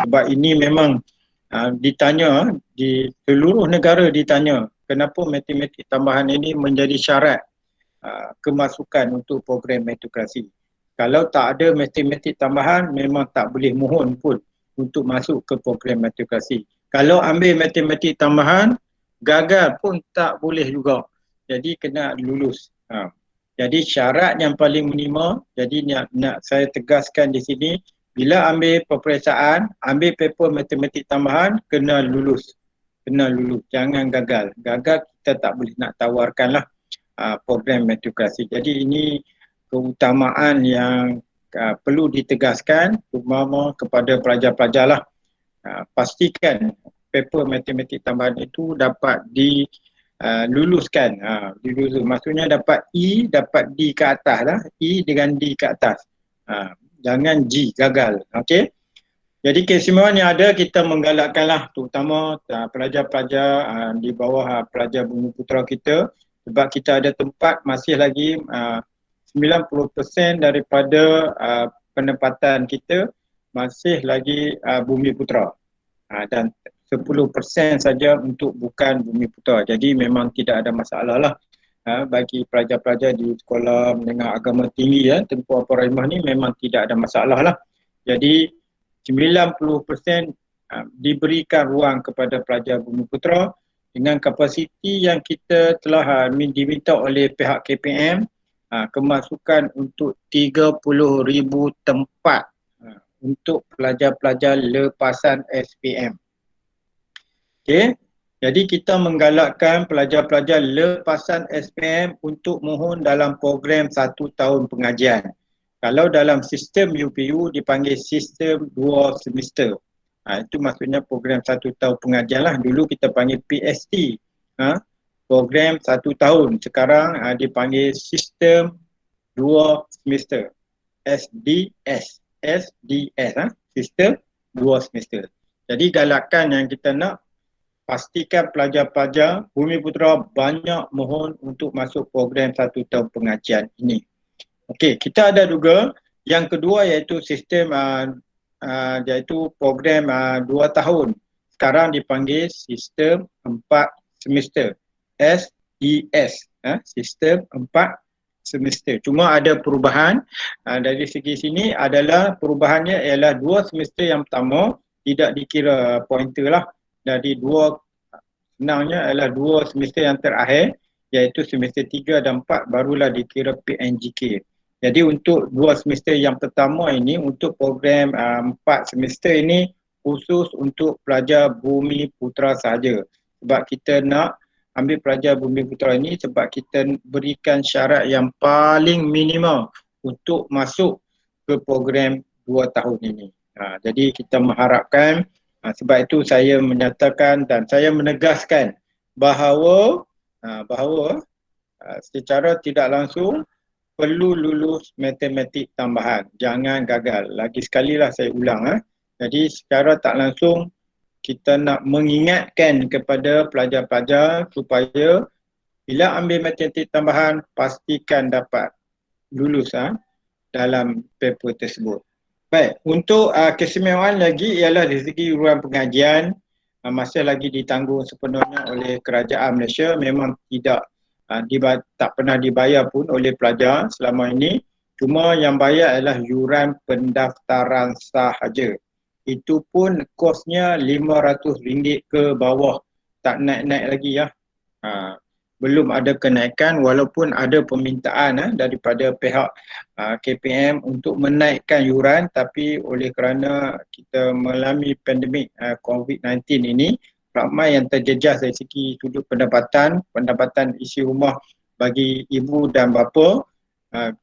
Sebab ini memang ditanya di seluruh negara, ditanya kenapa matematik tambahan ini menjadi syarat kemasukan untuk program meritokrasi. Kalau tak ada matematik tambahan, memang tak boleh mohon pun untuk masuk ke program meritokrasi. Kalau ambil matematik tambahan, gagal pun tak boleh juga. Jadi kena lulus. Jadi syarat yang paling minima, jadi nak saya tegaskan di sini, bila ambil peperiksaan, ambil paper matematik tambahan, kena lulus. Kena lulus, jangan gagal. Gagal kita tak boleh nak tawarkan lah program meritokrasi. Jadi ini keutamaan yang perlu ditegaskan, terutama kepada pelajar-pelajar lah. Pastikan paper matematik tambahan itu dapat diluluskan. Maksudnya dapat E, dapat D ke atas lah. E dengan D ke atas. Jangan G, gagal. Okey. Jadi keistimewaan yang ada, kita menggalakkanlah terutama pelajar-pelajar di bawah pelajar Bumi Putera kita, sebab kita ada tempat masih lagi 90% daripada penempatan kita masih lagi Bumi Putera, dan 10% saja untuk bukan Bumi Putera. Jadi memang tidak ada masalah lah bagi pelajar-pelajar di sekolah menengah agama tinggi Tengku Upper Rahimah ni memang tidak ada masalah lah. Jadi 90% diberikan ruang kepada pelajar Bumi Putera dengan kapasiti yang kita telah diminta oleh pihak KPM, kemasukan untuk 30,000 tempat untuk pelajar-pelajar lepasan SPM. Okey. Jadi kita menggalakkan pelajar-pelajar lepasan SPM untuk mohon dalam program 1 tahun pengajian. Kalau dalam sistem UPU dipanggil sistem 2 semester. Itu maksudnya program 1 tahun pengajian lah. Dulu kita panggil PST. Program 1 tahun. Sekarang dipanggil sistem 2 semester. SDS. SDS. Sistem 2 semester. Jadi galakan yang kita nak, pastikan pelajar-pelajar Bumi Putera banyak mohon untuk masuk program 1 tahun pengajian ini. Okey, kita ada juga yang kedua iaitu sistem iaitu program 2 tahun. Sekarang dipanggil sistem 4 semester. SDS. Sistem 4 semester. Cuma ada perubahan dari segi sini adalah perubahannya ialah 2 semester yang pertama tidak dikira pointer lah. Jadi senangnya adalah 2 semester yang terakhir iaitu semester 3 dan 4 barulah dikira PNGK. Jadi untuk 2 semester yang pertama ini, untuk program 4 semester ini khusus untuk pelajar Bumi Putera sahaja. Sebab kita nak ambil pelajar Bumi Putera ini sebab kita berikan syarat yang paling minimum untuk masuk ke program 2 tahun ini. Jadi kita mengharapkan, sebab itu saya menyatakan dan saya menegaskan bahawa secara tidak langsung perlu lulus matematik tambahan. Jangan gagal. Lagi sekali lah saya ulang. Jadi secara tak langsung kita nak mengingatkan kepada pelajar-pelajar supaya bila ambil matematik tambahan pastikan dapat lulus dalam paper tersebut. Baik, untuk keistimewaan lagi ialah dari segi ruang pengajian masih lagi ditanggung sepenuhnya oleh kerajaan Malaysia. Memang tak pernah dibayar pun oleh pelajar selama ini. Cuma yang bayar adalah yuran pendaftaran sahaja. Itu pun kosnya RM500 ke bawah. Tak naik-naik lagi belum ada kenaikan walaupun ada permintaan daripada pihak KPM untuk menaikkan yuran, tapi oleh kerana kita mengalami pandemik COVID-19 ini, ramai yang terjejas dari segi sudut pendapatan isi rumah bagi ibu dan bapa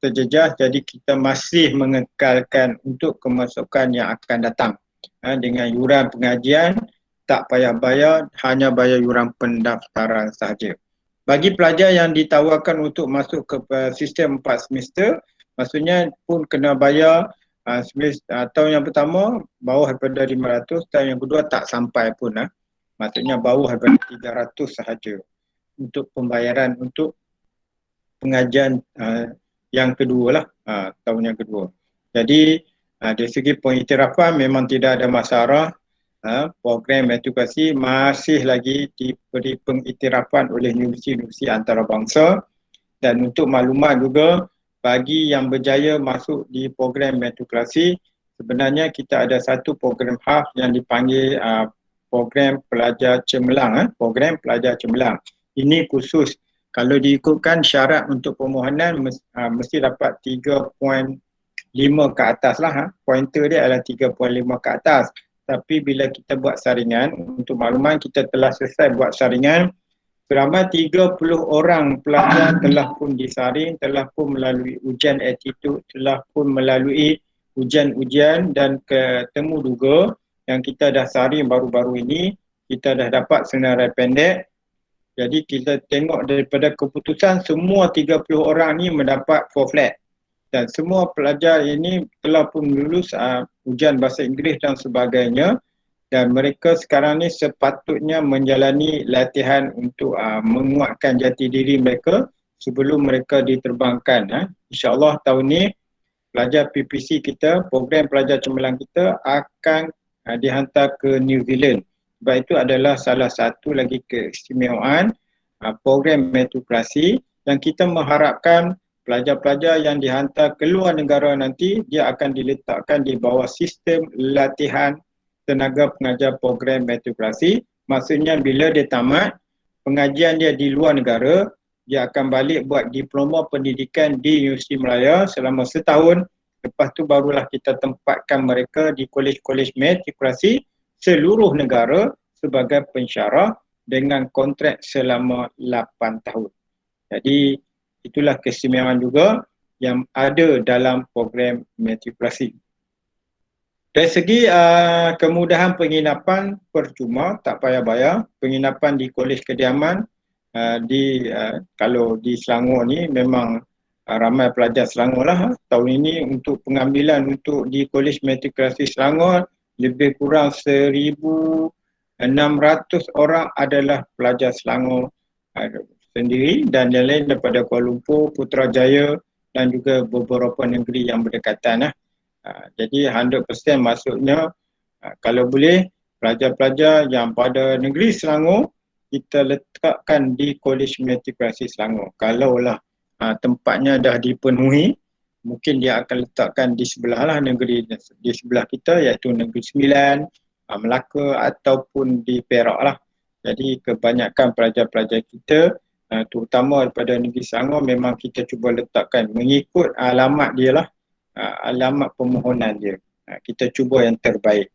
terjejas. Jadi kita masih mengekalkan untuk kemasukan yang akan datang. dengan yuran pengajian, tak payah bayar, hanya bayar yuran pendaftaran sahaja. Bagi pelajar yang ditawarkan untuk masuk ke sistem 4 semester, maksudnya pun kena bayar tahun yang pertama bawah daripada 500, tahun yang kedua tak sampai pun maksudnya bawah daripada 300 sahaja untuk pembayaran untuk pengajian yang kedua lah, tahun yang kedua. Jadi dari segi pengiktirafan memang tidak ada masalah. Program edukasi masih lagi diberi pengiktirafan oleh universiti-universiti antarabangsa, dan untuk maklumat juga bagi yang berjaya masuk di program edukasi, sebenarnya kita ada satu program khas yang dipanggil program pelajar cemerlang. Program pelajar cemerlang ini khusus kalau diikutkan syarat untuk permohonan mesti dapat 3.5 ke atas lah. Pointer dia adalah 3.5 ke atas. Tapi bila kita buat saringan, untuk makluman kita telah selesai buat saringan, seramai 30 orang pelajar telah pun disaring, telah pun melalui ujian attitude, telah pun melalui ujian-ujian dan ketemu duga yang kita dah saring baru-baru ini, kita dah dapat senarai pendek. Jadi kita tengok daripada keputusan semua 30 orang ni mendapat 4 flat. Dan semua pelajar ini telah pun lulus ujian bahasa Inggeris dan sebagainya, dan mereka sekarang ni sepatutnya menjalani latihan untuk menguatkan jati diri mereka sebelum mereka diterbangkan. InsyaAllah tahun ni pelajar PPC kita, program pelajar cemerlang kita akan dihantar ke New Zealand. Sebab itu adalah salah satu lagi keistimewaan program meritokrasi yang kita mengharapkan pelajar-pelajar yang dihantar ke luar negara nanti, dia akan diletakkan di bawah sistem latihan tenaga pengajar program meritokrasi. Maksudnya bila dia tamat pengajian dia di luar negara, dia akan balik buat diploma pendidikan di Universiti Malaya selama setahun. Lepas tu barulah kita tempatkan mereka di kolej-kolej meritokrasi seluruh negara sebagai pensyarah dengan kontrak selama 8 tahun. Jadi itulah keistimewaan juga yang ada dalam program meritokrasi. Dari segi kemudahan penginapan percuma, tak payah bayar. Penginapan di kolej kediaman kalau di Selangor ni memang ramai pelajar Selangor lah. Tahun ini untuk pengambilan untuk di kolej meritokrasi Selangor lebih kurang 1,600 orang adalah pelajar Selangor sendiri, dan yang lain daripada Kuala Lumpur, Putrajaya dan juga beberapa negeri yang berdekatan. Jadi 100% maksudnya kalau boleh pelajar-pelajar yang pada negeri Selangor kita letakkan di Kolej Meritokrasi Selangor. Kalaulah tempatnya dah dipenuhi, mungkin dia akan letakkan di sebelah lah negeri di sebelah kita, iaitu Negeri Sembilan, Melaka ataupun di Perak lah. Jadi kebanyakan pelajar-pelajar kita terutama daripada negeri Selangor memang kita cuba letakkan mengikut alamat dia lah, alamat permohonan dia. Kita cuba yang terbaik.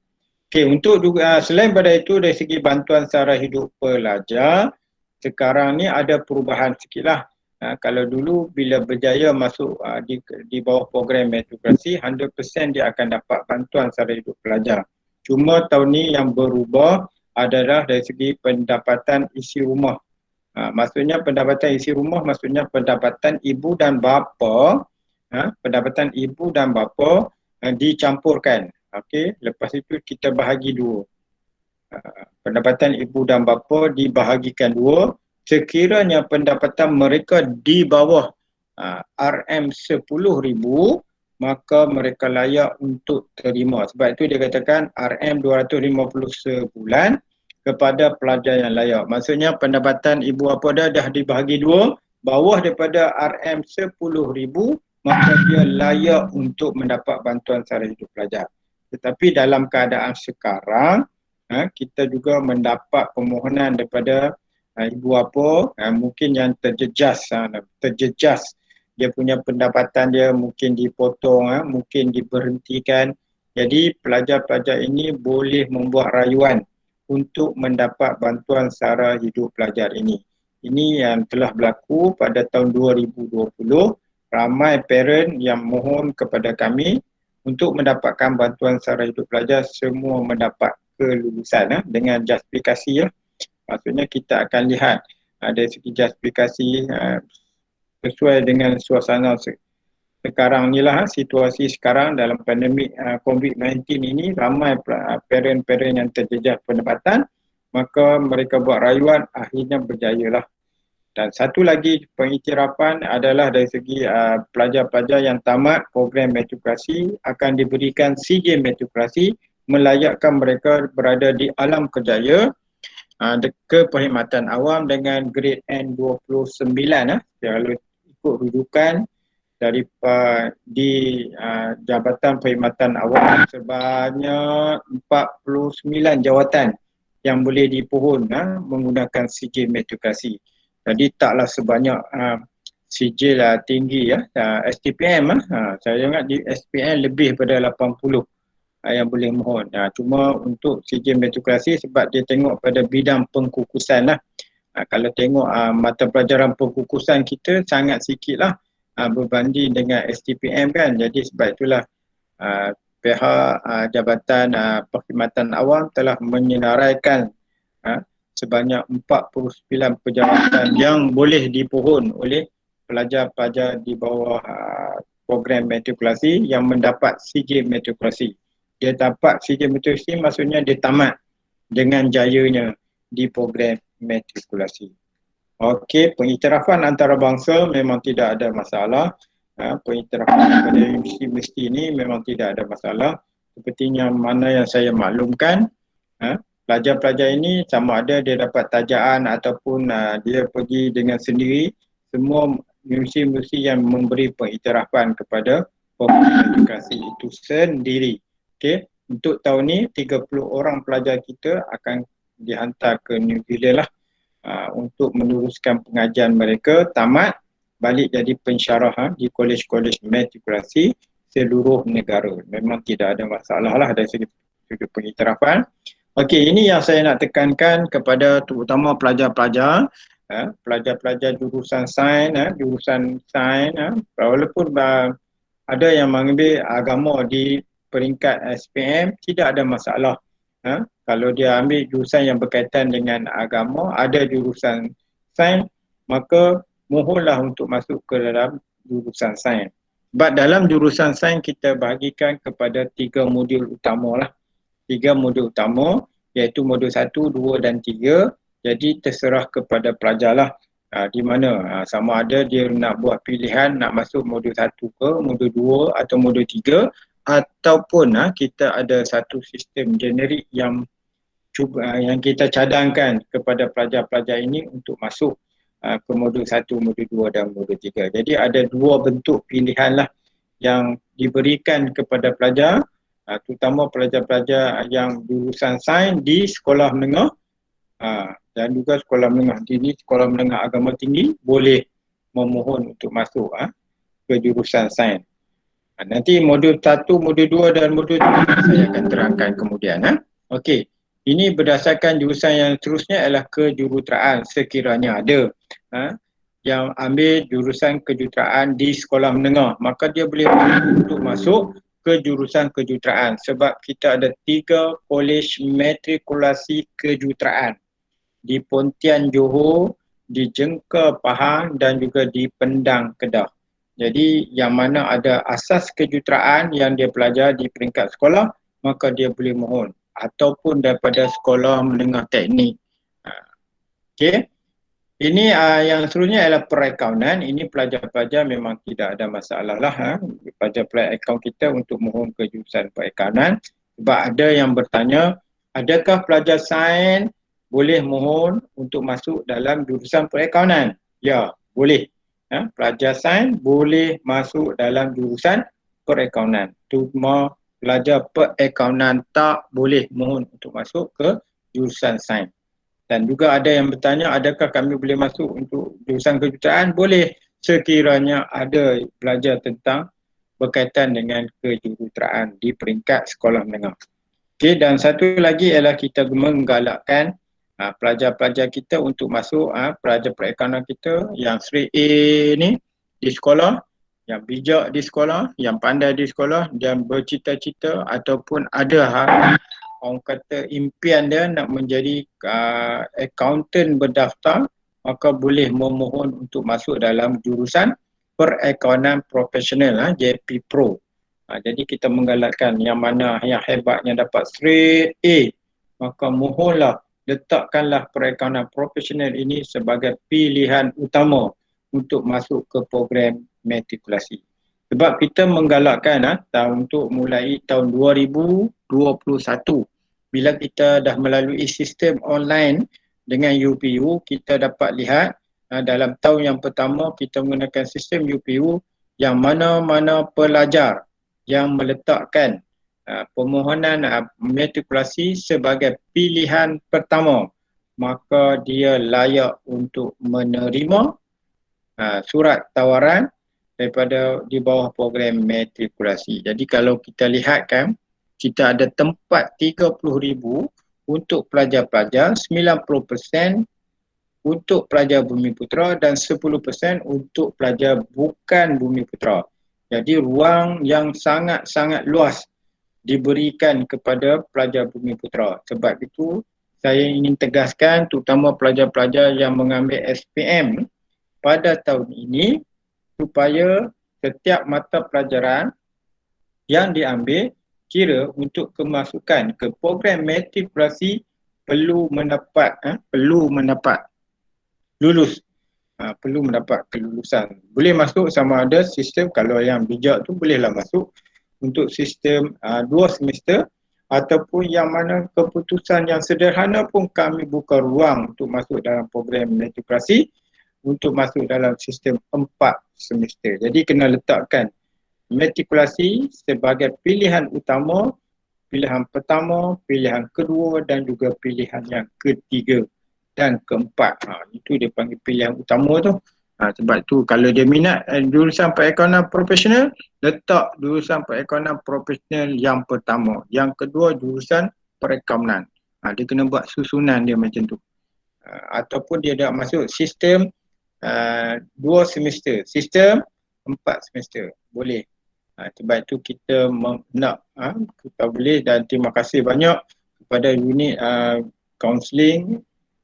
Okey, untuk juga selain pada itu dari segi bantuan sara hidup pelajar, sekarang ni ada perubahan sikit lah. Kalau dulu bila berjaya masuk di bawah program meritokrasi, 100% dia akan dapat bantuan sara hidup pelajar. Cuma tahun ni yang berubah adalah dari segi pendapatan isi rumah. Maksudnya pendapatan isi rumah maksudnya pendapatan ibu dan bapa, pendapatan ibu dan bapa dicampurkan. Okey, lepas itu kita bahagi dua. Pendapatan ibu dan bapa dibahagikan dua. Sekiranya pendapatan mereka di bawah RM10,000, maka mereka layak untuk terima. Sebab itu dia katakan RM250 sebulan kepada pelajar yang layak. Maksudnya pendapatan ibu bapa dah dibahagi dua, bawah daripada RM10,000, maka dia layak untuk mendapat bantuan sara hidup pelajar. Tetapi dalam keadaan sekarang, kita juga mendapat permohonan daripada ibu bapa mungkin yang terjejas dia punya pendapatan dia mungkin dipotong, mungkin diberhentikan. Jadi pelajar-pelajar ini boleh membuat rayuan untuk mendapat bantuan sara hidup pelajar ini. Ini yang telah berlaku pada tahun 2020. Ramai parent yang mohon kepada kami untuk mendapatkan bantuan sara hidup pelajar semua mendapat kelulusan dengan justifikasi maksudnya kita akan lihat dari segi justifikasi sesuai dengan suasana sekarang ni lah, situasi sekarang dalam pandemik COVID-19 ini ramai parent-parent yang terjejas pendapatan, maka mereka buat rayuan akhirnya berjaya lah. Dan satu lagi pengiktirafan adalah dari segi pelajar-pelajar yang tamat program meritokrasi akan diberikan CJ meritokrasi melayakkan mereka berada di alam kerjaya ke perkhidmatan awam dengan grade N29 kalau ikut rujukan di Jabatan Perkhidmatan Awam sebanyak 49 jawatan yang boleh dipohon menggunakan CJ meritokrasi. Jadi taklah sebanyak CJ lah tinggi STPM saya ingat di SPM lebih pada 80 yang boleh mohon. Cuma untuk CJ meritokrasi sebab dia tengok pada bidang pengkukusan lah. Kalau tengok mata pelajaran pengkukusan kita sangat sikit lah berbanding dengan STPM kan. Jadi sebab itulah pihak Jabatan Perkhidmatan Awam telah menyenaraikan sebanyak 49 pejabatan yang boleh dipohon oleh pelajar-pelajar di bawah program meritokrasi yang mendapat CJ meritokrasi. Dia dapat CJ meritokrasi maksudnya dia tamat dengan jayanya di program meritokrasi. Okey, pengiktirafan antarabangsa memang tidak ada masalah. Pengiktirafan pada universiti ini memang tidak ada masalah. Seperti yang mana yang saya maklumkan, pelajar-pelajar ini sama ada dia dapat tajaan ataupun dia pergi dengan sendiri, semua universiti-universiti yang memberi pengiktirafan kepada program meritokrasi itu sendiri. Okey, untuk tahun ni 30 orang pelajar kita akan dihantar ke New Zealand lah untuk meneruskan pengajian mereka, tamat, balik jadi pensyarah di kolej-kolej meritokrasi seluruh negara. Memang tidak ada masalah lah dari segi pengiktirafan. Okey, ini yang saya nak tekankan kepada terutama pelajar-pelajar, pelajar-pelajar jurusan sains, walaupun ada yang mengambil agama di peringkat SPM, tidak ada masalah. Kalau dia ambil jurusan yang berkaitan dengan agama, ada jurusan sains, maka mohonlah untuk masuk ke dalam jurusan sains. Sebab dalam jurusan sains kita bahagikan kepada 3 modul utama lah. 3 modul utama iaitu modul 1, 2 dan 3. Jadi terserah kepada pelajar lah di mana sama ada dia nak buat pilihan nak masuk modul 1 ke, modul 2 atau modul 3 ataupun kita ada satu sistem generik yang kita cadangkan kepada pelajar-pelajar ini untuk masuk ke modul 1, modul 2 dan modul 3. Jadi ada 2 bentuk pilihan lah yang diberikan kepada pelajar, terutama pelajar-pelajar yang jurusan sains di sekolah menengah dan juga sekolah menengah tinggi, sekolah menengah agama tinggi boleh memohon untuk masuk ke jurusan sains. Nanti modul 1, modul 2 dan modul 3 saya akan terangkan kemudian. Okey, ini berdasarkan jurusan yang seterusnya adalah kejuruteraan sekiranya ada yang ambil jurusan kejuruteraan di sekolah menengah, maka dia boleh untuk masuk ke jurusan kejuruteraan sebab kita ada 3 kolej matrikulasi kejuruteraan di Pontian Johor, di Jengka Pahang dan juga di Pendang Kedah. Jadi yang mana ada asas kejuruteraan yang dia pelajar di peringkat sekolah, maka dia boleh mohon ataupun daripada sekolah menengah teknik. Okey. Ini yang seterusnya adalah perakaunan. Ini pelajar-pelajar memang tidak ada masalah lah pelajar-pelajar akaun kita untuk mohon ke jurusan perakaunan. Sebab ada yang bertanya, adakah pelajar sains boleh mohon untuk masuk dalam jurusan perakaunan? Ya, boleh. Pelajar sains boleh masuk dalam jurusan perakaunan. Cuma pelajar perakaunan tak boleh mohon untuk masuk ke jurusan sains. Dan juga ada yang bertanya, adakah kami boleh masuk untuk jurusan kejuruteraan? Boleh, sekiranya ada belajar tentang berkaitan dengan kejuruteraan di peringkat sekolah menengah. Okey, dan satu lagi ialah kita menggalakkan pelajar-pelajar kita untuk masuk, pelajar perakaunan kita yang straight A ni di sekolah, yang bijak di sekolah, yang pandai di sekolah dan bercita-cita ataupun ada orang kata impian dia nak menjadi accountant berdaftar, maka boleh memohon untuk masuk dalam jurusan perakaunan profesional JP Pro. Jadi kita menggalakkan yang mana yang hebatnya dapat straight A, maka mohonlah letakkanlah perakaunan profesional ini sebagai pilihan utama untuk masuk ke program matrikulasi. Sebab kita menggalakkan untuk mulai tahun 2021, bila kita dah melalui sistem online dengan UPU, kita dapat lihat dalam tahun yang pertama kita menggunakan sistem UPU yang mana-mana pelajar yang meletakkan permohonan matrikulasi sebagai pilihan pertama, maka dia layak untuk menerima surat tawaran daripada di bawah program matrikulasi. Jadi kalau kita lihat kan, kita ada tempat 30,000 untuk pelajar-pelajar, 90% untuk pelajar Bumiputera dan 10% untuk pelajar bukan Bumiputera. Jadi ruang yang sangat-sangat luas diberikan kepada pelajar Bumiputera. Sebab itu saya ingin tegaskan terutama pelajar-pelajar yang mengambil SPM pada tahun ini supaya setiap mata pelajaran yang diambil kira untuk kemasukan ke program matrikulasi perlu mendapat lulus. Perlu mendapat kelulusan. Boleh masuk sama ada sistem, kalau yang bijak tu bolehlah masuk untuk sistem 2 semester ataupun yang mana keputusan yang sederhana pun kami buka ruang untuk masuk dalam program matrikulasi untuk masuk dalam sistem 4 semester. Jadi kena letakkan matrikulasi sebagai pilihan utama, pilihan pertama, pilihan kedua dan juga pilihan yang ketiga dan keempat. Itu dia panggil pilihan utama tu. Sebab tu kalau dia minat jurusan perakaunan profesional, letak jurusan perakaunan profesional yang pertama. Yang kedua jurusan perakaunan. Dia kena buat susunan dia macam tu. Ataupun dia dah masuk sistem 2 semester, sistem 4 semester. Boleh. Sebab itu kita nak kita boleh, dan terima kasih banyak kepada unit kaunseling,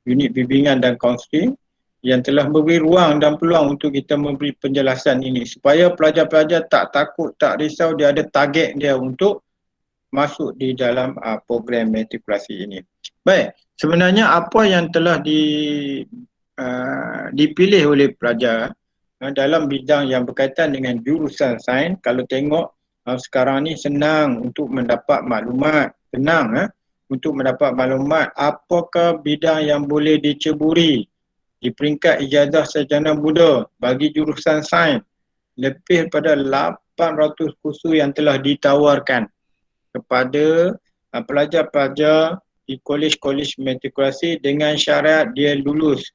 unit bimbingan dan kaunseling yang telah memberi ruang dan peluang untuk kita memberi penjelasan ini supaya pelajar-pelajar tak takut, tak risau, dia ada target dia untuk masuk di dalam program matrikulasi ini. Baik, sebenarnya apa yang telah dipilih oleh pelajar dalam bidang yang berkaitan dengan jurusan sains, kalau tengok sekarang ni senang untuk mendapat maklumat, untuk mendapat maklumat apakah bidang yang boleh diceburi di peringkat ijazah sarjana muda bagi jurusan sains. Lebih pada 800 kursus yang telah ditawarkan kepada pelajar-pelajar di kolej-kolej matrikulasi dengan syarat dia lulus.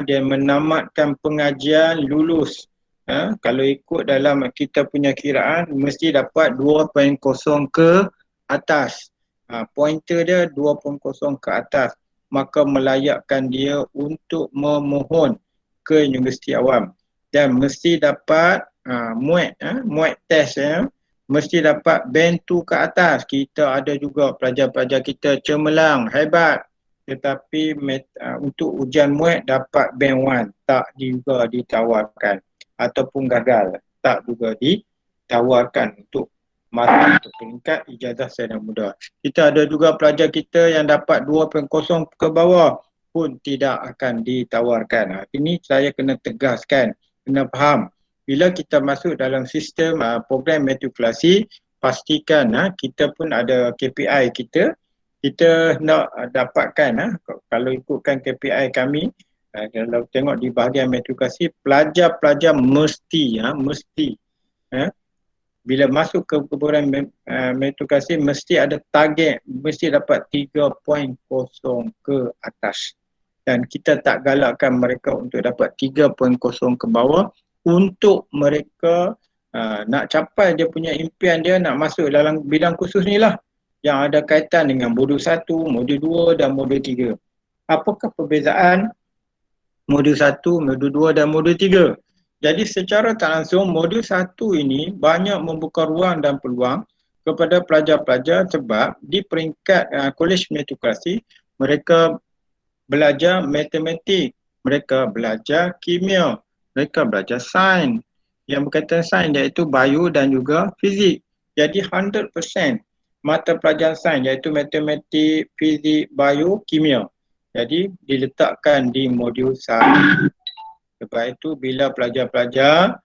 Dia menamatkan pengajian lulus. Kalau ikut dalam kita punya kiraan mesti dapat 2.0 ke atas. Pointer dia 2.0 ke atas, maka melayakkan dia untuk memohon ke universiti awam dan mesti dapat MUET test mesti dapat band 2 ke atas. Kita ada juga pelajar-pelajar kita cemerlang, hebat, tetapi untuk ujian MUET dapat band 1, tak juga ditawarkan ataupun gagal, tak juga ditawarkan untuk masuk ke peringkat ijazah sarjana muda. Kita ada juga pelajar kita yang dapat 2.0 ke bawah pun tidak akan ditawarkan. Ini saya kena tegaskan, kena faham. Bila kita masuk dalam sistem program matrikulasi, pastikan kita pun ada KPI kita. Kita nak dapatkan, kalau ikutkan KPI kami, kalau tengok di bahagian matrikulasi, pelajar-pelajar mesti bila masuk ke program matrikulasi mesti ada target, mesti dapat 3.0 ke atas. Dan kita tak galakkan mereka untuk dapat 3.0 ke bawah untuk mereka nak capai dia punya impian dia nak masuk dalam bidang khusus ni lah yang ada kaitan dengan modul 1, modul 2 dan modul 3. Apakah perbezaan modul 1, modul 2 dan modul 3? Jadi secara tak langsung modul 1 ini banyak membuka ruang dan peluang kepada pelajar-pelajar sebab di peringkat Kolej Meritokrasi mereka belajar matematik, mereka belajar kimia, mereka belajar sains yang berkaitan sains iaitu bio dan juga fizik. Jadi 100% mata pelajaran sains iaitu matematik, fizik, bio, kimia. Jadi diletakkan di modul 1. Sebab itu bila pelajar-pelajar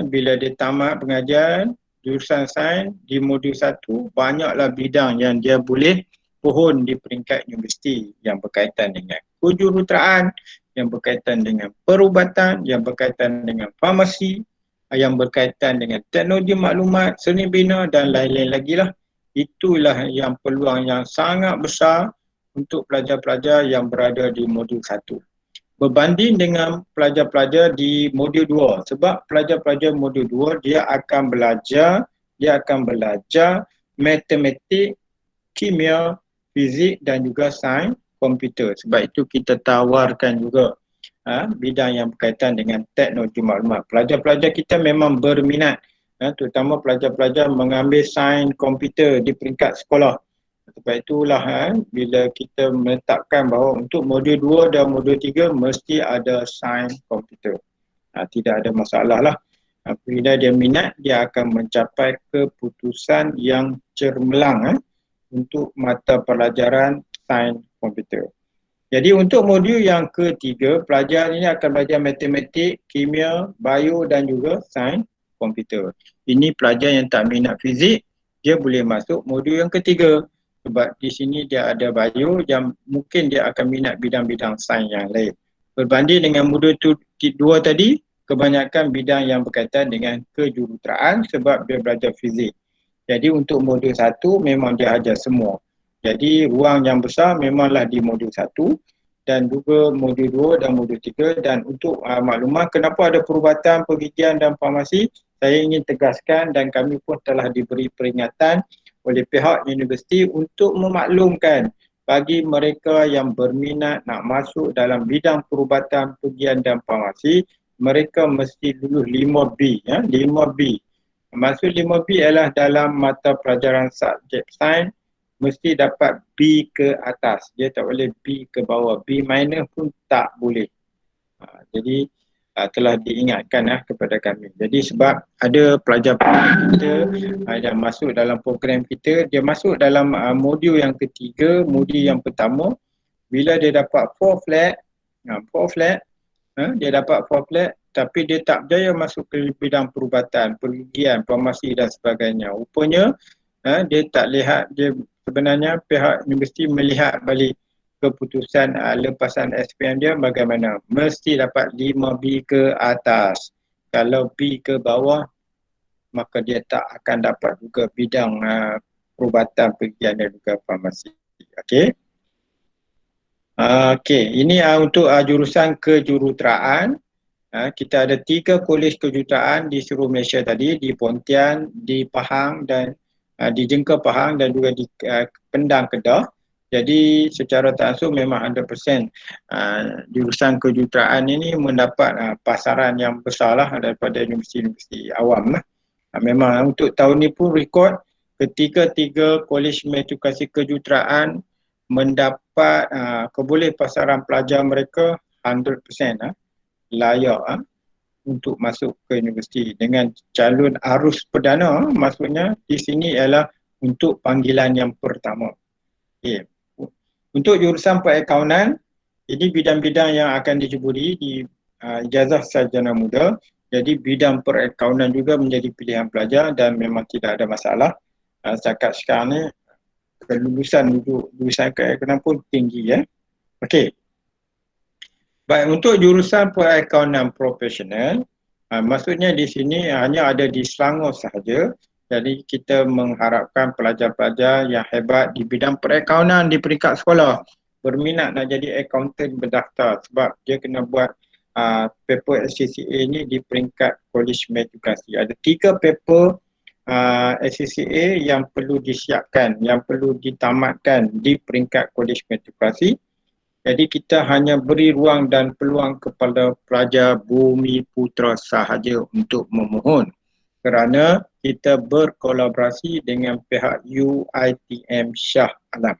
bila dia tamat pengajian jurusan sains di modul 1, banyaklah bidang yang dia boleh pohon di peringkat universiti yang berkaitan dengan kejuruteraan, yang berkaitan dengan perubatan, yang berkaitan dengan farmasi, yang berkaitan dengan teknologi maklumat, seni bina dan lain-lain lagi lah. Itulah yang peluang yang sangat besar untuk pelajar-pelajar yang berada di modul 1. Berbanding dengan pelajar-pelajar di modul 2. Sebab pelajar-pelajar modul 2 dia akan belajar matematik, kimia, fizik dan juga sains komputer. Sebab itu kita tawarkan juga bidang yang berkaitan dengan teknologi maklumat. Pelajar-pelajar kita memang berminat, terutama pelajar-pelajar mengambil sains komputer di peringkat sekolah. Sebab itulah bila kita menetapkan bahawa untuk modul 2 dan modul 3 mesti ada sains komputer. Tidak ada masalah lah. Bila dia minat, dia akan mencapai keputusan yang cermelang untuk mata pelajaran sains komputer. Jadi untuk modul yang ketiga, pelajar ini akan belajar matematik, kimia, bio dan juga sains komputer. Ini pelajar yang tak minat fizik, dia boleh masuk modul yang ketiga. Sebab di sini dia ada bio yang mungkin dia akan minat bidang-bidang sains yang lain. Berbanding dengan modul 2 tadi, kebanyakan bidang yang berkaitan dengan kejuruteraan sebab dia belajar fizik. Jadi untuk modul 1 memang dia ajar semua. Jadi ruang yang besar memanglah di modul 1 dan juga modul 2 dan modul 3. Dan untuk makluman kenapa ada perubatan, pergigian dan farmasi, saya ingin tegaskan dan kami pun telah diberi peringatan oleh pihak universiti untuk memaklumkan bagi mereka yang berminat nak masuk dalam bidang perubatan, pergigian dan farmasi, mereka mesti lulus 5B. 5B. Maksud 5B ialah dalam mata pelajaran subjek sains mesti dapat B ke atas. Dia tak boleh B ke bawah. B minus pun tak boleh. Jadi telah diingatkan kepada kami. Jadi sebab ada pelajar-pelajar kita yang masuk dalam program kita, dia masuk dalam modul yang ketiga, modul yang pertama, bila dia dapat 4 flat, dia dapat 4 flat tapi dia tak berjaya masuk ke bidang perubatan, pergigian, farmasi dan sebagainya. Rupanya dia tak lihat, dia sebenarnya pihak universiti melihat balik keputusan lepasan SPM dia bagaimana. Mesti dapat 5B ke atas. Kalau B ke bawah, maka dia tak akan dapat juga bidang perubatan, pergigian dan juga farmasi. Okey. Okey, ini untuk jurusan kejuruteraan. Kita ada 3 kolej kejuruteraan di seluruh Malaysia tadi, di Pontian, di Pahang dan di Jengka Pahang dan juga di Pendang Kedah. Jadi secara tak langsung memang 100% jurusan kejuruteraan ini mendapat pasaran yang besar lah daripada universiti-universiti awam lah. Memang untuk tahun ni pun rekod ketiga-tiga kolej meritokrasi kejuruteraan mendapat keboleh pasaran pelajar mereka 100% layak untuk masuk ke universiti dengan calon arus perdana. Maksudnya di sini ialah untuk panggilan yang pertama. Okay. Untuk jurusan perakaunan, ini bidang-bidang yang akan dicuburi di ijazah sarjana muda. Jadi bidang perakaunan juga menjadi pilihan pelajar dan memang tidak ada masalah. Setakat sekarang ni kelulusan jurusan perakaunan pun tinggi Okey. Baik, untuk jurusan perakaunan profesional, maksudnya di sini hanya ada di Selangor sahaja. Jadi kita mengharapkan pelajar-pelajar yang hebat di bidang perakaunan di peringkat sekolah berminat nak jadi accountant berdaftar sebab dia kena buat paper SCCA ni di peringkat Kolej Meritokrasi. Ada 3 paper SCCA yang perlu disiapkan, yang perlu ditamatkan di peringkat Kolej Meritokrasi. Jadi kita hanya beri ruang dan peluang kepada pelajar Bumi Putra sahaja untuk memohon kerana kita berkolaborasi dengan pihak UiTM Shah Alam.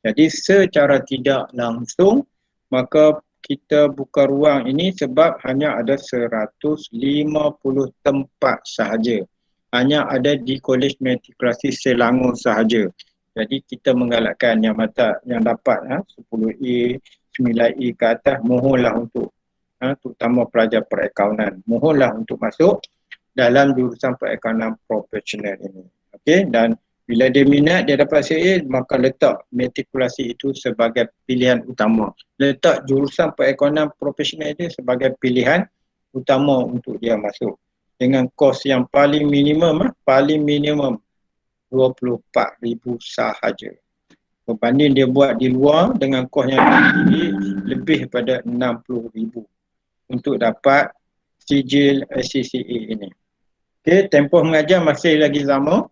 Jadi secara tidak langsung maka kita buka ruang ini sebab hanya ada 150 tempat sahaja. Hanya ada di Kolej Matrikulasi Selangor sahaja. Jadi kita menggalakkan yang dapat 10A, 9A ke atas, mohonlah untuk terutama pelajar perakaunan, mohonlah untuk masuk dalam jurusan perakaunan profesional ini. Okey, dan bila dia minat, dia dapat CA, maka letak matrikulasi itu sebagai pilihan utama. Letak jurusan perakaunan profesional itu sebagai pilihan utama untuk dia masuk. Dengan kos yang paling minimum 24,000 sahaja. Berbanding dia buat di luar dengan kos yang tinggi lebih pada 60,000 untuk dapat sijil SCCA ini. Okey, tempoh mengajar masih lagi sama.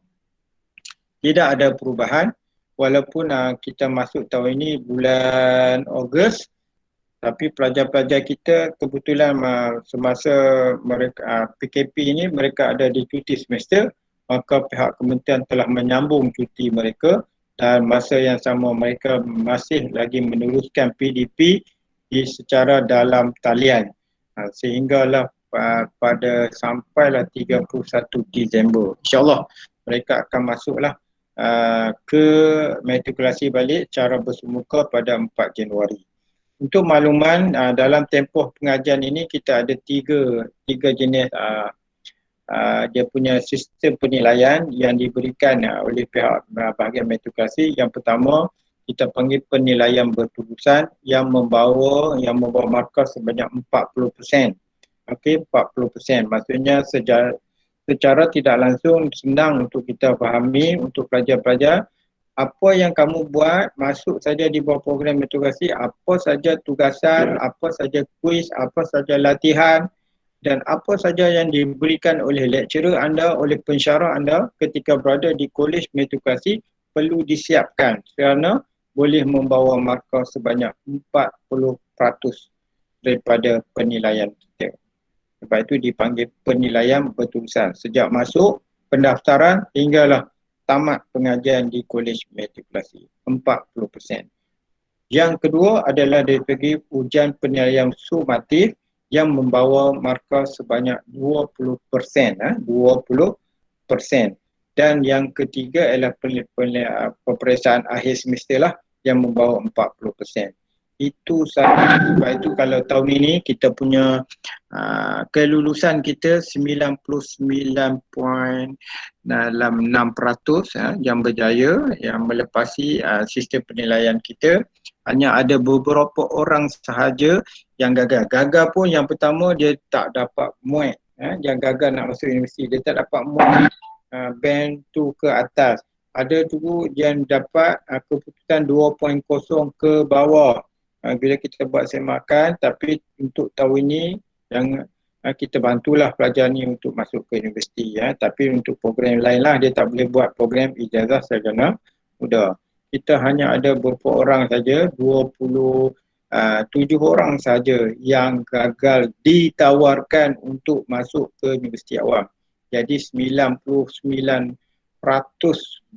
Tidak ada perubahan walaupun kita masuk tahun ini bulan Ogos, tapi pelajar-pelajar kita kebetulan semasa mereka PKP ini mereka ada di cuti semester, maka pihak kementerian telah menyambung cuti mereka dan masa yang sama mereka masih lagi meneruskan PDP secara dalam talian sehinggalah pada sampailah 31 Disember. InsyaAllah mereka akan masuklah ke matrikulasi balik cara bersemuka pada 4 Januari. Untuk makluman, dalam tempoh pengajian ini kita ada tiga jenis dia punya sistem penilaian yang diberikan oleh pihak bahagian matrikulasi. Yang pertama, kita panggil penilaian bertubusan yang membawa markah sebanyak 40%. Okey, 40%. Maksudnya secara tidak langsung senang untuk kita fahami untuk pelajar-pelajar apa yang kamu buat, masuk saja di bawah program matrikulasi, apa saja tugasan, apa saja kuis, apa saja latihan dan apa saja yang diberikan oleh lecturer anda, oleh pensyarah anda ketika berada di kolej matrikulasi perlu disiapkan kerana boleh membawa markah sebanyak 40% daripada penilaian kita. Sebab itu dipanggil penilaian bertubusan. Sejak masuk pendaftaran hinggalah tamat pengajian di kolej matrikulasi, 40%. Yang kedua adalah dari segi ujian penilaian sumatif yang membawa markah sebanyak 20%. 20%. Dan yang ketiga adalah peperiksaan akhir semester lah yang membawa 40%. Itu sahaja. Sebab itu kalau tahun ini kita punya kelulusan kita 99.6% yang berjaya, yang melepasi sistem penilaian kita. Hanya ada beberapa orang sahaja yang gagal. Gagal pun yang pertama dia tak dapat muat. Yang gagal nak masuk universiti, dia tak dapat muat band tu ke atas. Ada tu yang dapat keputusan 2.0 ke bawah. Bila kita buat semakan, tapi untuk tahun ini yang kita bantulah pelajar ni untuk masuk ke universiti tapi untuk program lain lah dia tak boleh buat program ijazah sarjana muda. Kita hanya ada beberapa orang saja, 27 orang saja yang gagal ditawarkan untuk masuk ke universiti awam. Jadi 99%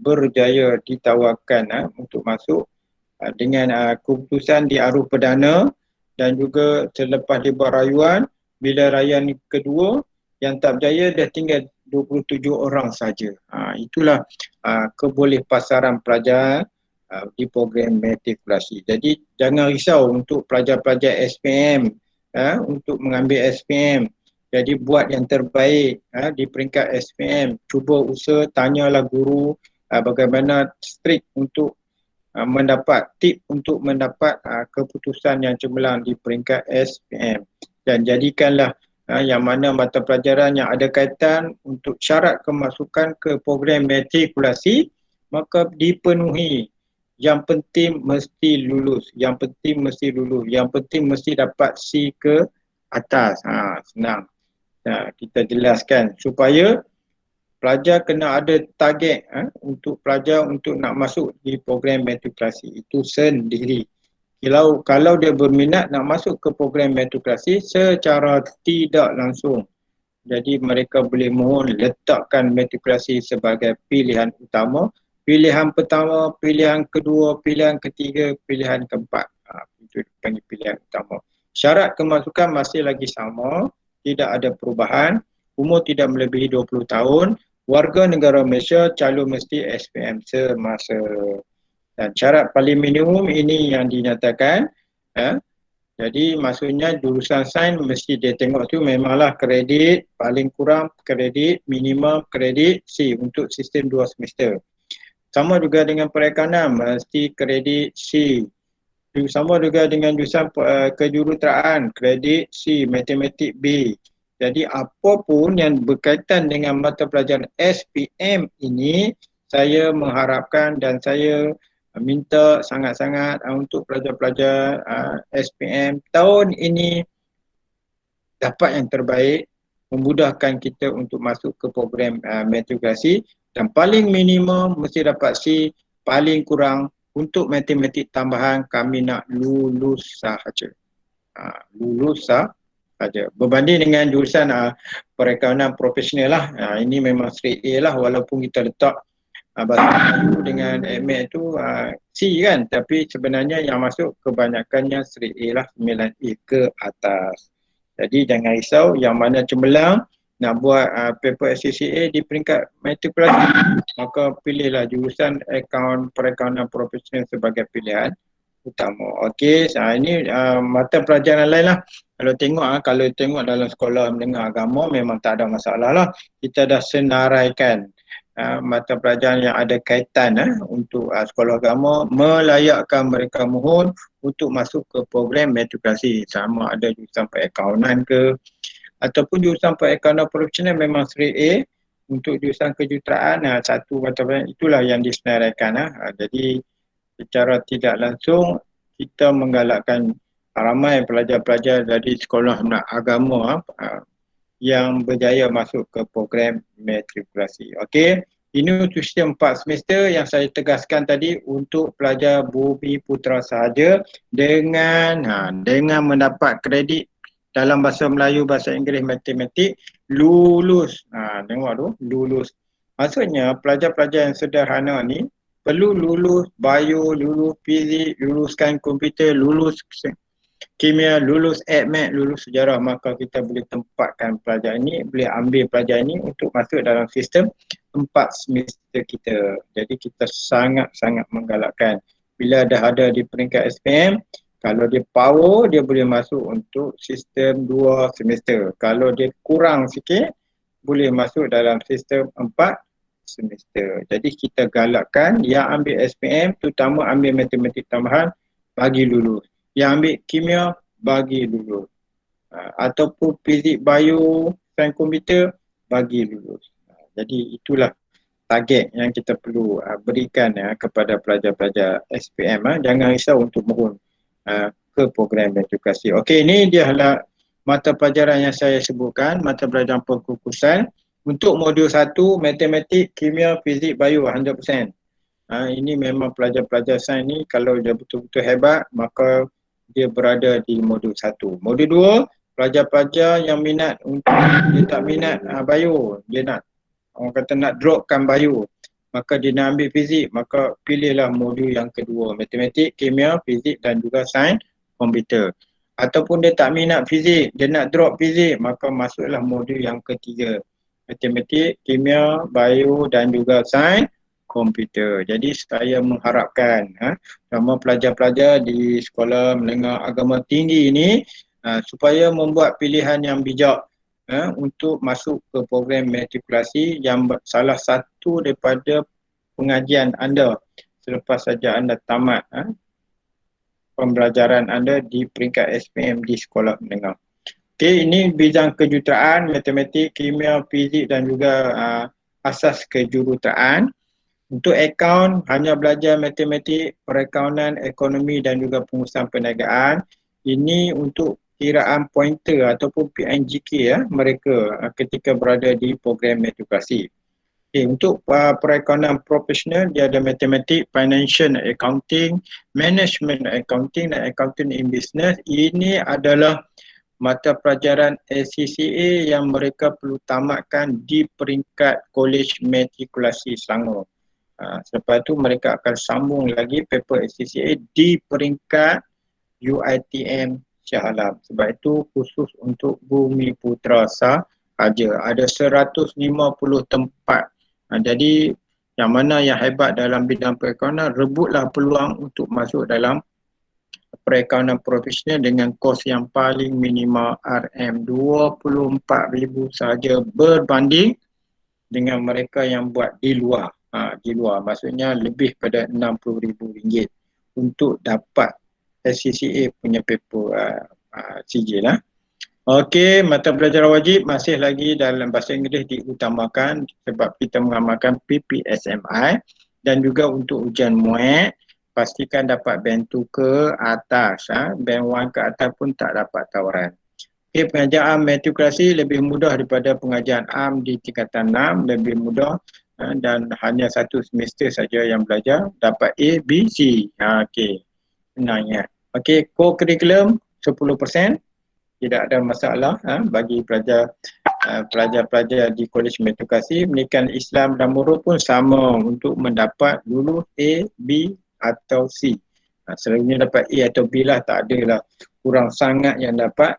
berjaya ditawarkan untuk masuk dengan keputusan diaruh perdana dan juga selepas dia buat rayuan, bila rayuan kedua yang tak berjaya dah tinggal 27 orang saja. Itulah kebolehpasaran pelajar di program matrikulasi. Jadi jangan risau untuk pelajar-pelajar SPM untuk mengambil SPM. Jadi buat yang terbaik di peringkat SPM. Cuba usaha, tanyalah guru bagaimana strict untuk mendapat tip untuk mendapat keputusan yang cemerlang di peringkat SPM. Dan jadikanlah yang mana mata pelajaran yang ada kaitan untuk syarat kemasukan ke program matrikulasi maka dipenuhi. Yang penting mesti lulus, yang penting mesti lulus, yang penting mesti dapat C ke atas. Senang. Kita jelaskan supaya pelajar kena ada target untuk pelajar untuk nak masuk di program matrikulasi itu sendiri. Kalau dia berminat nak masuk ke program meritokrasi secara tidak langsung. Jadi mereka boleh mohon letakkan meritokrasi sebagai pilihan utama, pilihan pertama, pilihan kedua, pilihan ketiga, pilihan keempat. Itu dipanggil pilihan utama. Syarat kemasukan masih lagi sama, tidak ada perubahan, umur tidak melebihi 20 tahun, warga negara Malaysia, calon mesti SPM semasa. Dan syarat paling minimum ini yang dinyatakan, jadi maksudnya jurusan sains mesti dia tengok tu memanglah kredit paling kurang kredit minimum kredit C untuk sistem 2 semester. Sama juga dengan perikanan mesti kredit C. Sama juga dengan jurusan kejuruteraan kredit C, matematik B. Jadi apa pun yang berkaitan dengan mata pelajaran SPM ini, saya mengharapkan dan saya minta sangat-sangat untuk pelajar-pelajar SPM tahun ini dapat yang terbaik, memudahkan kita untuk masuk ke program meritokrasi, dan paling minimum mesti dapat C, paling kurang untuk matematik tambahan kami nak lulus sahaja. Lulus sahaja. Berbanding dengan jurusan perikanan profesional lah. Ini memang straight A lah, walaupun kita letak bahasa Melayu dengan MA tu C kan, tapi sebenarnya yang masuk kebanyakannya straight A lah, 9A ke atas. Jadi jangan risau yang mana cemerlang nak buat paper SCCA di peringkat matrikulasi, maka pilihlah jurusan akaun perikanan profesional sebagai pilihan utama. Okey, ini mata pelajaran lain lah. Kalau tengok dalam sekolah menengah agama memang tak ada masalah lah. Kita dah senaraikan mata pelajaran yang ada kaitan untuk sekolah agama, melayakkan mereka mohon untuk masuk ke program meritokrasi, sama ada jurusan perakaunan ke ataupun jurusan perakaunan profesional memang straight A. Untuk jurusan kejuruteraan satu mata pelajaran itulah yang disenaraikan. Jadi secara tidak langsung kita menggalakkan ramai pelajar-pelajar dari sekolah agama yang berjaya masuk ke program matrikulasi. Okey, ini untuk sistem 4 semester yang saya tegaskan tadi untuk pelajar Bumi Putra sahaja dengan mendapat kredit dalam bahasa Melayu, bahasa Inggeris, matematik, lulus. Tengok tu, lulus. Maksudnya pelajar-pelajar yang sederhana ni perlu lulus bio, lulus fizik, luluskan komputer, lulus kimia, lulus AdMed, lulus sejarah, maka kita boleh tempatkan pelajar ini, boleh ambil pelajar ini untuk masuk dalam sistem 4 semester kita. Jadi kita sangat-sangat menggalakkan bila dah ada di peringkat SPM, kalau dia power dia boleh masuk untuk sistem 2 semester. Kalau dia kurang sikit boleh masuk dalam sistem 4 semester. Jadi kita galakkan yang ambil SPM terutama ambil matematik tambahan bagi lulus. Yang ambil kimia bagi lulus. Ataupun fizik, bio, sains komputer bagi lulus. Jadi itulah target yang kita perlu berikan kepada pelajar-pelajar SPM. Jangan risau untuk mohon ke program edukasi. Okey, ini dia adalah mata pelajaran yang saya sebutkan, mata pelajaran pengkukusan. Untuk modul 1, matematik, kimia, fizik, bio 100%. Ini memang pelajar-pelajar sains ni kalau dia betul-betul hebat, maka dia berada di modul 1. Modul 2, pelajar-pelajar yang minat untuk dia tak minat bio, dia nak orang kata nak dropkan bio, maka dia nak ambil fizik, maka pilihlah modul yang kedua, matematik, kimia, fizik dan juga sains komputer. Ataupun dia tak minat fizik, dia nak drop fizik, maka masuklah modul yang ketiga, matematik, kimia, bio dan juga sains komputer. Jadi saya mengharapkan sama pelajar-pelajar di sekolah menengah agama tinggi ini supaya membuat pilihan yang bijak untuk masuk ke program matrikulasi yang salah satu daripada pengajian anda selepas saja anda tamat pembelajaran anda di peringkat SPM di sekolah menengah. Okey, ini bidang kejuruteraan, matematik, kimia, fizik dan juga asas kejuruteraan. Untuk akaun hanya belajar matematik, perakaunan, ekonomi dan juga pengurusan perniagaan. Ini untuk kiraan pointer ataupun PNGK mereka ketika berada di program edukasi. Okay, untuk perekonomian profesional dia ada matematik, financial accounting, management accounting dan accounting in business. Ini adalah mata pelajaran ACCA yang mereka perlu tamatkan di peringkat Kolej Matrikulasi Selangor. Selepas itu mereka akan sambung lagi paper ACCA di peringkat UiTM Shah Alam. Sebab itu khusus untuk Bumi Putra sahaja. Ada 150 tempat. Jadi yang mana yang hebat dalam bidang perekonomian, rebutlah peluang untuk masuk dalam perekonomian profesional dengan kos yang paling minimal RM24,000 sahaja berbanding dengan mereka yang buat di luar. Di luar maksudnya lebih pada RM60,000 untuk dapat SCCA punya paper sijil. Okey, mata pelajaran wajib masih lagi dalam bahasa Inggeris diutamakan sebab kita mengamalkan PPSMI, dan juga untuk ujian MUET pastikan dapat band 2 ke atas, band 1 ke atas pun tak dapat tawaran. Okey, pengajaran matrikulasi lebih mudah daripada pengajaran AM di tingkatan 6, lebih mudah dan hanya satu semester saja yang belajar dapat A, B, C. Okey, senangnya. Okey, co-curriculum 10%. Tidak ada masalah bagi pelajar-pelajar di Kolej Matrikulasi. Pendidikan Islam dan Murud pun sama untuk mendapat lulus A, B atau C. Selalunya dapat A atau B lah, tak adalah kurang sangat yang dapat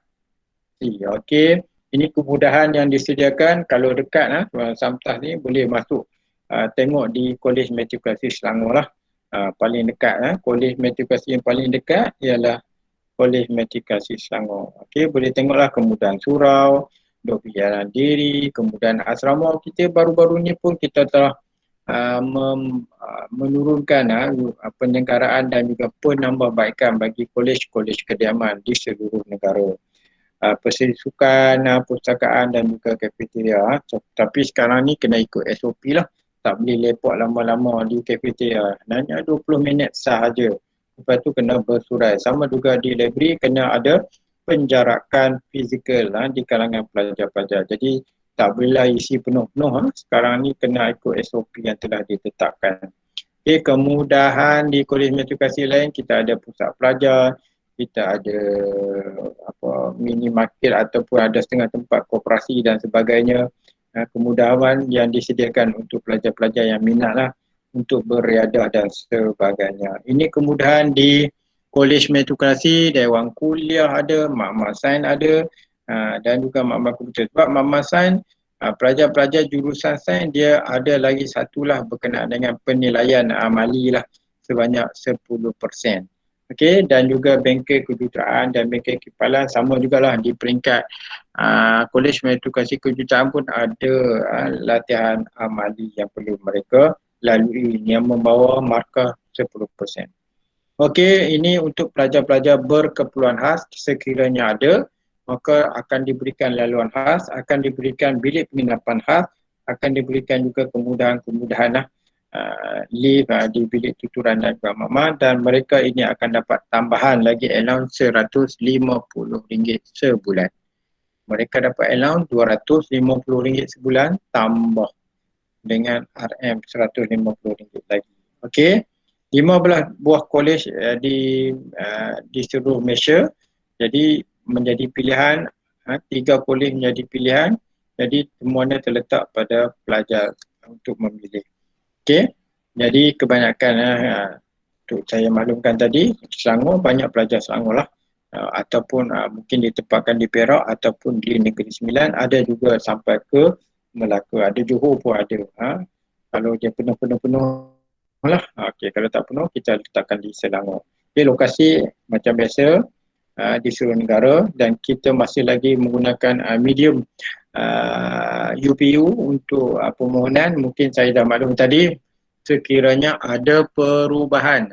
C. Okey, ini kemudahan yang disediakan. Kalau dekat Samtah ni boleh masuk tengok di Kolej Matrikulasi Selangor lah. Paling dekat Kolej Matrikulasi yang paling dekat ialah Kolej Matrikulasi Selangor. Okey, boleh tengoklah kemudahan surau, perjalanan diri, kemudahan asrama. Kita baru-baru ni pun kita telah menurunkan penyelenggaraan dan juga penambahbaikan bagi kolej-kolej kediaman di seluruh negara. Persukan, pustakaan dan juga kafeteria. Tapi sekarang ni kena ikut SOP lah. Tak boleh lepok lama-lama di kafeteria. Hanya 20 minit sahaja. Lepas tu kena bersurai. Sama juga di library kena ada penjarakan fizikal di kalangan pelajar-pelajar. Jadi tak bolehlah isi penuh-penuh. Sekarang ni kena ikut SOP yang telah ditetapkan. Okay, kemudahan di kolej matrikulasi lain, kita ada pusat pelajar, kita ada mini market ataupun ada setengah tempat koperasi dan sebagainya. Kemudahan yang disediakan untuk pelajar-pelajar yang minat lah untuk beriadah dan sebagainya. Ini kemudahan di Kolej Matrikulasi, Dewan Kuliah ada, makmal sains ada, dan juga makmal komputer. Sebab makmal sains, pelajar-pelajar jurusan sains dia ada lagi satulah berkenaan dengan penilaian amali lah sebanyak 10%. Okey, dan juga bengkel kejuruteraan dan bengkel kekepalan sama jugalah di peringkat Kolej Matrikulasi Kejuruteraan pun ada latihan amali yang perlu mereka lalui yang membawa markah 10%. Okey, ini untuk pelajar-pelajar berkeperluan khas. Sekiranya ada, maka akan diberikan laluan khas, akan diberikan bilik penginapan khas, akan diberikan juga kemudahan-kemudahan lift di bilik tuturan dan makmal, dan mereka ini akan dapat tambahan lagi allowance RM150 sebulan. Mereka dapat allowance RM250 sebulan tambah dengan RM150 lagi. Okey, 15 buah kolej di seluruh Malaysia. Jadi menjadi pilihan, 3 kolej menjadi pilihan. Jadi semuanya terletak pada pelajar untuk memilih. Okey, jadi kebanyakan untuk saya maklumkan tadi, Selangor banyak pelajar Selangor lah. Ataupun mungkin ditempatkan di Perak ataupun di Negeri Sembilan, ada juga sampai ke Melaka, ada Johor pun ada. Kalau dia penuh lah. Okey, kalau tak penuh kita letakkan di Selangor. Okey, lokasi macam biasa di seluruh negara, dan kita masih lagi menggunakan medium UPU untuk permohonan. Mungkin saya dah maklum tadi, sekiranya ada perubahan,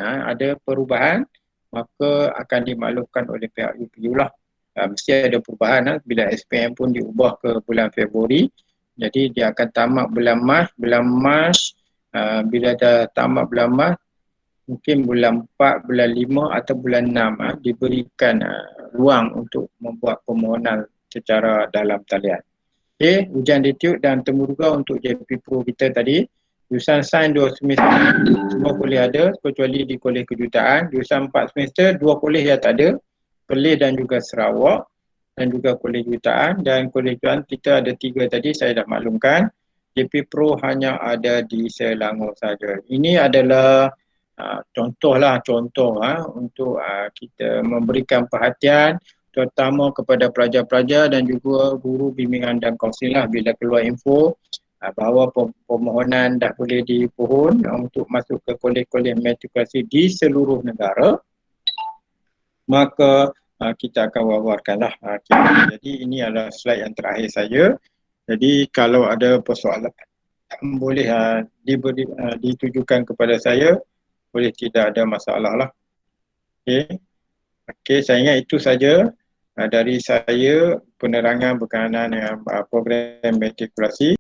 maka akan dimaklumkan oleh pihak UPU lah. Mesti ada perubahan bila SPM pun diubah ke bulan Februari. Jadi dia akan tamat bulan Mac. Bila dah tamat bulan Mac, mungkin bulan 4, bulan 5 atau bulan 6 diberikan ruang untuk membuat permohonan secara dalam talian. Okay, ujian attitude dan temuruga untuk JP Pro kita tadi. Jurusan sains 2 semester semua kolej ada kecuali di Kolej Kejuruteraan. Jurusan 4 semester 2 kolej yang tak ada, Perlis dan juga Sarawak, dan juga Kolej Kejuruteraan. Dan kolej kejuruteraan kita ada 3 tadi saya dah maklumkan. JP Pro hanya ada di Selangor saja. Ini adalah contoh untuk kita memberikan perhatian terutama kepada pelajar-pelajar dan juga guru bimbingan dan kaunseling lah bila keluar info bahawa permohonan dah boleh dipohon untuk masuk ke kolej-kolej matrikulasi di seluruh negara, maka kita akan wawarkanlah. Jadi ini adalah slide yang terakhir saya. Jadi kalau ada persoalan boleh ditujukan kepada saya, boleh, tidak ada masalah lah. Okey, saya ingat itu saja dari saya penerangan berkenaan dengan program matrikulasi.